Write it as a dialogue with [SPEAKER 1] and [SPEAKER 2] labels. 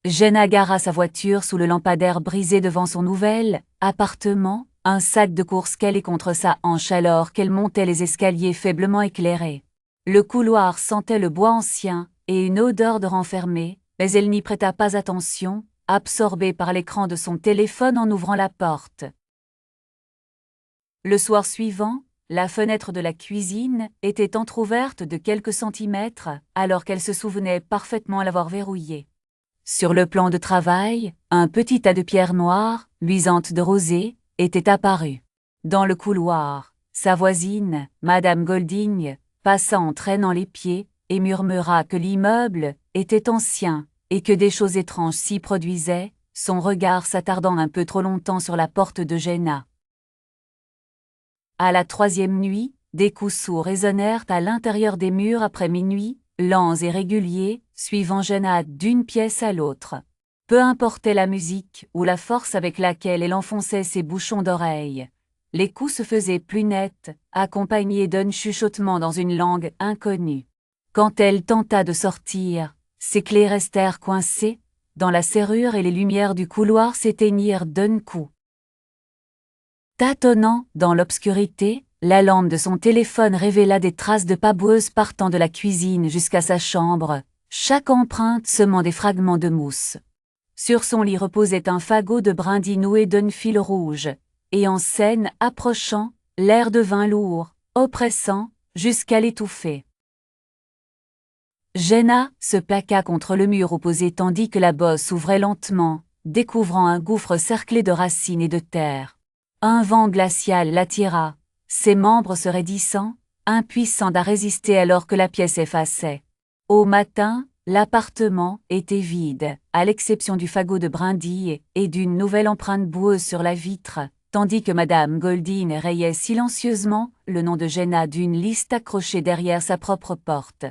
[SPEAKER 1] Jenna gara sa voiture sous le lampadaire brisé devant son nouvel appartement, un sac de course calé contre sa hanche alors qu'elle montait les escaliers faiblement éclairés. Le couloir sentait le bois ancien et une odeur de renfermé, mais elle n'y prêta pas attention, absorbée par l'écran de son téléphone en ouvrant la porte. Le soir suivant, la fenêtre de la cuisine était entr'ouverte de quelques centimètres, alors qu'elle se souvenait parfaitement l'avoir verrouillée. Sur le plan de travail, un petit tas de pierres noires, luisantes de rosée, était apparu. Dans le couloir, sa voisine, Madame Golding, passa en traînant les pieds, et murmura que l'immeuble était ancien, et que des choses étranges s'y produisaient, son regard s'attardant un peu trop longtemps sur la porte de Jenna. À la troisième nuit, des coups sourds résonnèrent à l'intérieur des murs après minuit, lents et réguliers, suivant Jenna d'une pièce à l'autre. Peu importait la musique ou la force avec laquelle elle enfonçait ses bouchons d'oreilles. Les coups se faisaient plus nets, accompagnés d'un chuchotement dans une langue inconnue. Quand elle tenta de sortir, ses clés restèrent coincées dans la serrure et les lumières du couloir s'éteignirent d'un coup. Tâtonnant dans l'obscurité, la lampe de son téléphone révéla des traces de pas boueuses partant de la cuisine jusqu'à sa chambre, chaque empreinte semant des fragments de mousse. Sur son lit reposait un fagot de brindilles noué d'un fil rouge, et en scène approchant, l'air devint lourd, oppressant, jusqu'à l'étouffer. Jenna se plaqua contre le mur opposé tandis que la bosse s'ouvrait lentement, découvrant un gouffre cerclé de racines et de terre. Un vent glacial l'attira, ses membres se raidissant, impuissants à résister alors que la pièce effaçait. Au matin, l'appartement était vide, à l'exception du fagot de brindilles et d'une nouvelle empreinte boueuse sur la vitre, tandis que Madame Golding rayait silencieusement le nom de Jenna d'une liste accrochée derrière sa propre porte.